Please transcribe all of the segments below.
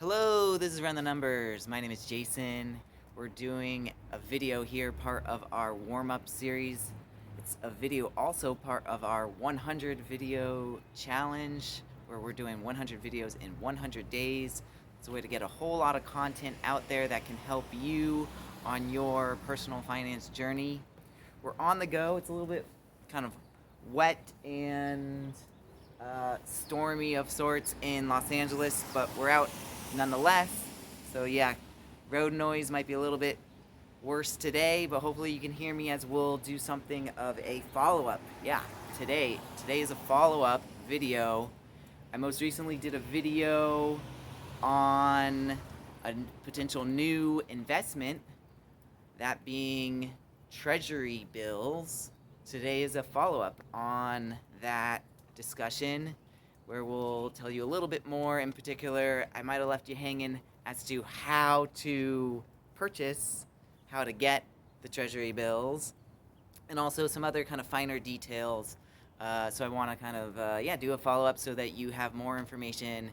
Hello, this is Run the Numbers. My name is Jason. We're doing a video here, part of our warm-up series. It's a video also part of our 100 video challenge, where we're doing 100 videos in 100 days. It's a way to get a whole lot of content out there that can help you on your personal finance journey. We're on the go. It's a little bit kind of wet and stormy of sorts in Los Angeles, but we're out nonetheless. So yeah, road noise might be a little bit worse today, but hopefully you can hear me as we'll do something of a follow-up. Yeah, today is a follow-up video. I most recently did a video on a potential new investment, that being Treasury bills. Today is a follow-up on that discussion, where we'll tell you a little bit more. In particular, I might have left you hanging as to how to purchase, how to get the Treasury bills, and also some other kind of finer details. So I want to kind of do a follow-up so that you have more information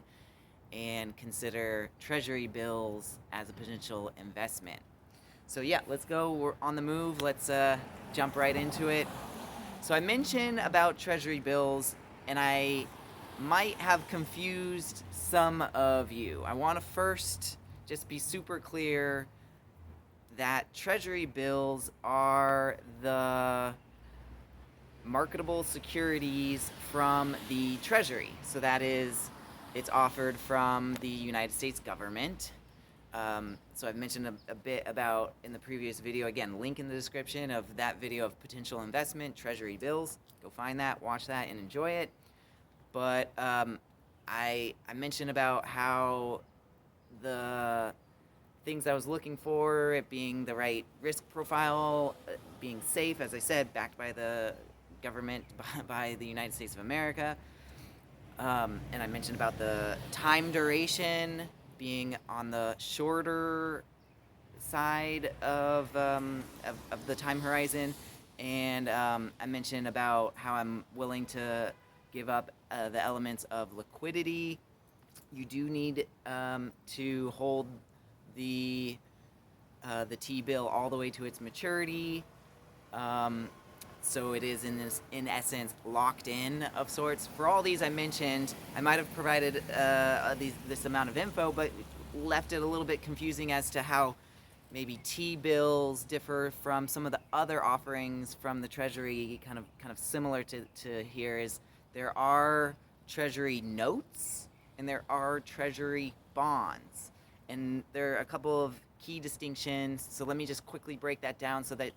and consider Treasury bills as a potential investment. So yeah, let's go. We're on the move. Let's jump right into it. So I mentioned about Treasury bills, and I might have confused some of you. I want to first just be super clear that Treasury bills are the marketable securities from the Treasury. So that is, it's offered from the United States government. So I've mentioned a bit about in the previous video. Again, link in the description of that video of potential investment, Treasury bills. Go find that, watch that, and enjoy it. But I mentioned about how the things I was looking for, it being the right risk profile, being safe, as I said, backed by the government, by the United States of America. And I mentioned about the time duration being on the shorter side of the time horizon. And I mentioned about how I'm willing to give up the elements of liquidity. You do need to hold the T-bill all the way to its maturity. So it is in essence locked in of sorts. For all these I mentioned, I might have provided this amount of info, but left it a little bit confusing as to how maybe T-bills differ from some of the other offerings from the Treasury. Kind of similar to here is there are Treasury notes and there are Treasury bonds, and there are a couple of key distinctions. So let me just quickly break that down so that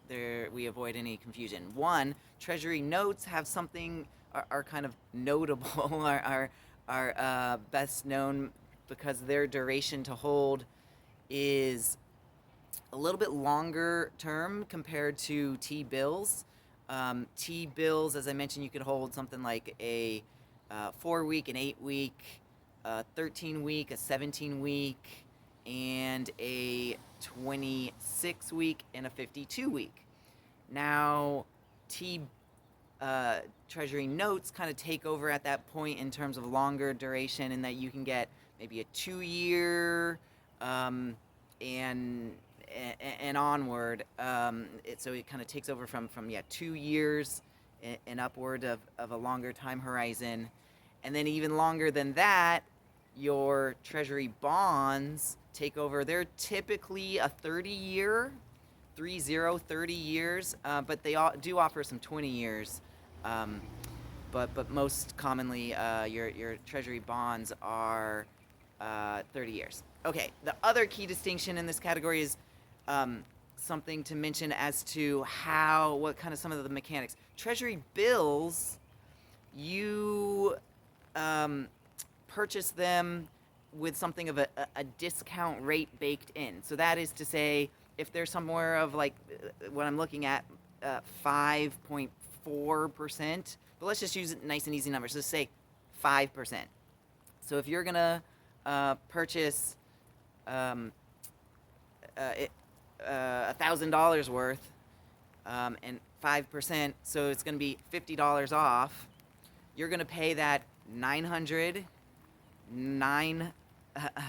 we avoid any confusion. One, Treasury notes have something, are kind of notable, are best known because their duration to hold is a little bit longer term compared to T-bills. T-bills, as I mentioned, you could hold something like a 4-week, an 8-week, a 13-week, a 17-week, and a 26-week and a 52-week. Now, Treasury notes kind of take over at that point in terms of longer duration, in that you can get maybe a 2-year and onward. So it kind of takes over from 2 years and upward of a longer time horizon. And then even longer than that, your Treasury bonds take over. They're typically a 30-year, 30 years, but they do offer some 20 years. But most commonly, your Treasury bonds are 30 years. Okay, the other key distinction in this category is something to mention as to what kind of some of the mechanics. Treasury bills, you purchase them with something of a discount rate baked in. So that is to say, if there's somewhere of like what I'm looking at, 5.4%, but let's just use nice and easy numbers. Let's say 5%. So if you're gonna purchase $1,000 worth, and 5%, so it's gonna be $50 off. You're gonna pay that 900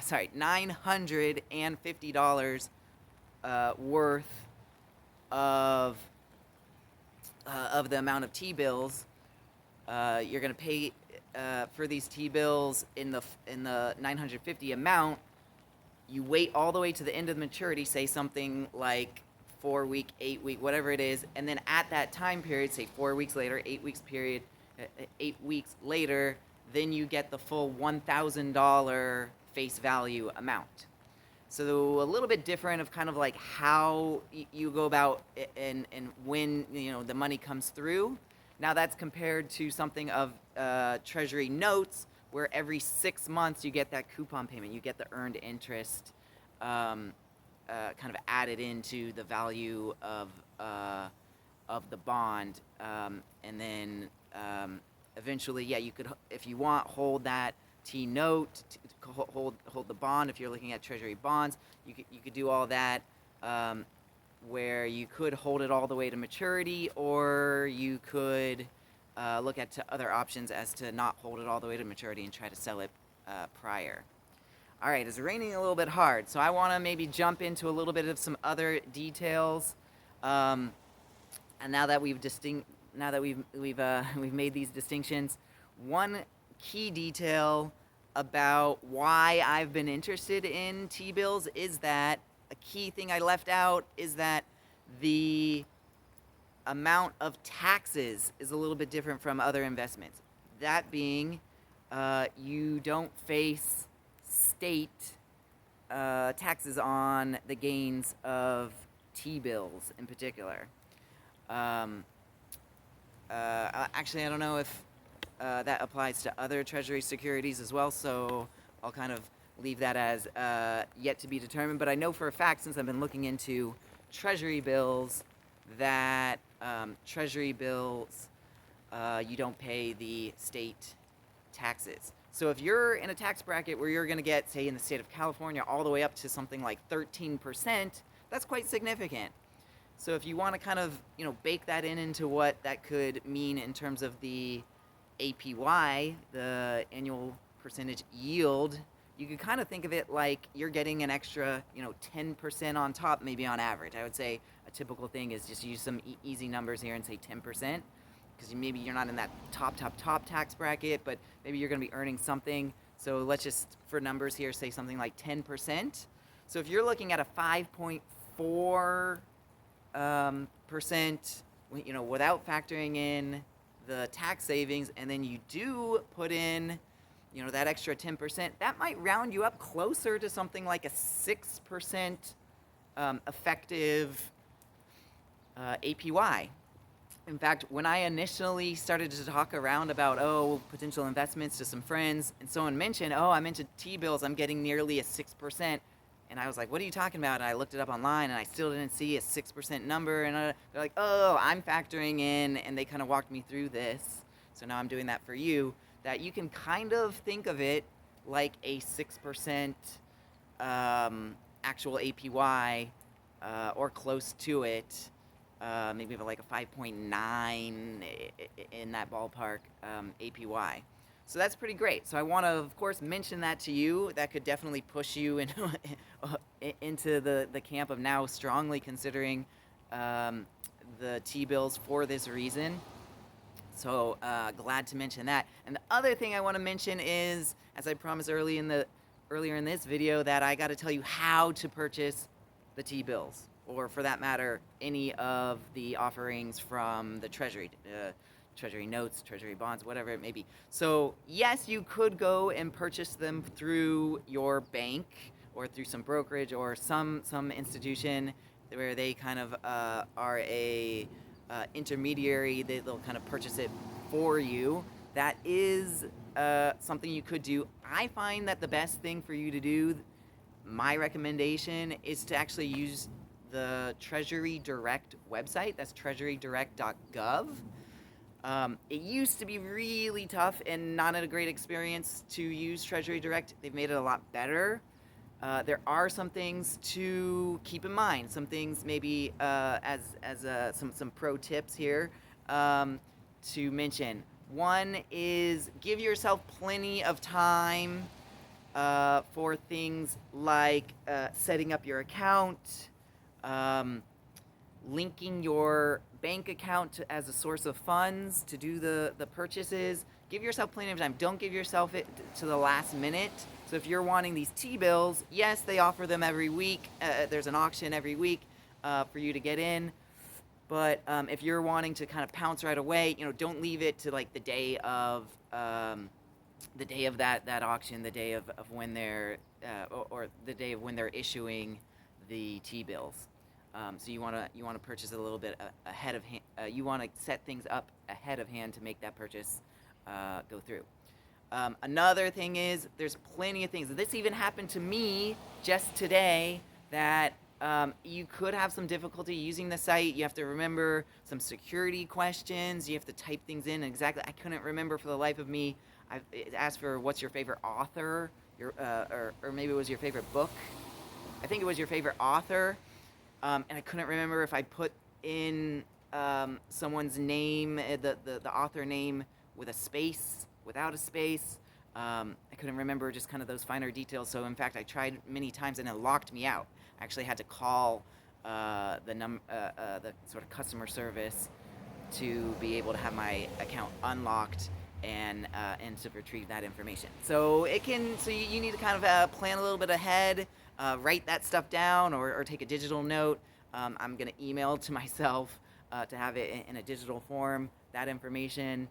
sorry, $950 worth of the amount of T-bills. You're going to pay for these T-bills in the 950 amount. You wait all the way to the end of the maturity, say something like 4 week, 8 week, whatever it is, and then at that time period, say 4 weeks later, 8 weeks period, 8 weeks later, then you get the full $1,000 face value amount. So a little bit different of kind of like how you go about and when the money comes through. Now that's compared to something of Treasury notes, where every 6 months you get that coupon payment, you get the earned interest kind of added into the value of the bond, and then eventually, yeah, you could, if you want, hold that T note, hold the bond. If you're looking at Treasury bonds, you could do all that, where you could hold it all the way to maturity, or you could look at other options as to not hold it all the way to maturity and try to sell it prior. All right, it's raining a little bit hard, so I want to maybe jump into a little bit of some other details. And now that we've made these distinctions, one key detail about why I've been interested in T-bills is that a key thing I left out is that the amount of taxes is a little bit different from other investments. That being, you don't face state taxes on the gains of T-bills in particular. Actually, I don't know if that applies to other Treasury securities as well, so I'll kind of leave that as yet to be determined. But I know for a fact, since I've been looking into Treasury bills, that Treasury bills, you don't pay the state taxes. So if you're in a tax bracket where you're going to get, say, in the state of California, all the way up to something like 13%, that's quite significant. So if you want to kind of, bake that into what that could mean in terms of the APY, the annual percentage yield, you could kind of think of it like you're getting an extra, 10% on top, maybe on average. I would say a typical thing is just use some easy numbers here and say 10%, because maybe you're not in that top tax bracket, but maybe you're going to be earning something. So let's just, for numbers here, say something like 10%. So if you're looking at a 5.4 percent, without factoring in the tax savings, and then you do put in, that extra 10%, that might round you up closer to something like a 6% effective APY. In fact, when I initially started to talk around about, potential investments to some friends, and someone mentioned, I'm into T-bills, I'm getting nearly a 6%. And I was like, what are you talking about? And I looked it up online, and I still didn't see a 6% number. And they're like, I'm factoring in. And they kind of walked me through this. So now I'm doing that for you, that you can kind of think of it like a 6% actual APY, or close to it. Maybe like a 5.9 in that ballpark APY. So that's pretty great. So I want to, of course, mention that to you. That could definitely push you into the camp of now strongly considering the T-bills for this reason. So glad to mention that. And the other thing I want to mention is, as I promised earlier in this video, that I got to tell you how to purchase the T-bills, or for that matter, any of the offerings from the Treasury. Treasury notes, Treasury bonds, whatever it may be. So yes, you could go and purchase them through your bank or through some brokerage or some institution where they kind of are a intermediary. They'll kind of purchase it for you. That is something you could do. I find that the best thing for you to do, my recommendation, is to actually use the Treasury Direct website. That's TreasuryDirect.gov. It used to be really tough and not a great experience to use Treasury Direct. They've made it a lot better. There are some things to keep in mind. Some things maybe as some pro tips here to mention. One is give yourself plenty of time for things like setting up your account, um, linking your bank account as a source of funds to do the purchases. Give yourself plenty of time. Don't give yourself it to the last minute. So if you're wanting these T-bills, yes, they offer them every week. There's an auction every week for you to get in. But if you're wanting to kind of pounce right away, don't leave it to like the day of that auction, the day of when they're or the day of when they're issuing the T-bills. So you want to purchase it a little bit ahead of hand. You want to set things up ahead of hand to make that purchase go through. Another thing is there's plenty of things. This even happened to me just today that you could have some difficulty using the site. You have to remember some security questions. You have to type things in exactly. I couldn't remember for the life of me. It asked for what's your favorite author, or maybe it was your favorite book. I think it was your favorite author. And I couldn't remember if I put in someone's name, the author name with a space, without a space. I couldn't remember just kind of those finer details. So in fact, I tried many times and it locked me out. I actually had to call the sort of customer service to be able to have my account unlocked and to retrieve that information. So you need to kind of plan a little bit ahead, write that stuff down, or take a digital note. I'm gonna email to myself to have it in a digital form, that information,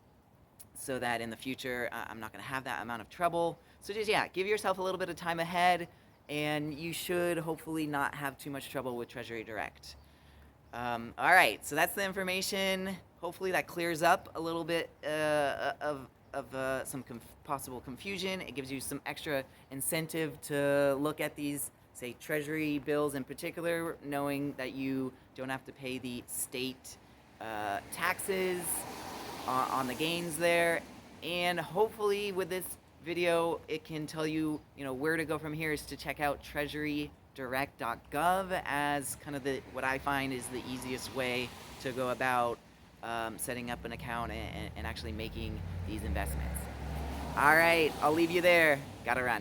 so that in the future I'm not gonna have that amount of trouble. So just, yeah, give yourself a little bit of time ahead, and you should hopefully not have too much trouble with Treasury Direct. All right, so that's the information. Hopefully that clears up a little bit of some possible confusion. It gives you some extra incentive to look at these, say, Treasury bills in particular, knowing that you don't have to pay the state taxes on the gains there. And hopefully with this video, it can tell you, where to go from here is to check out TreasuryDirect.gov as kind of what I find is the easiest way to go about setting up an account and actually making these investments. All right, I'll leave you there. Gotta run.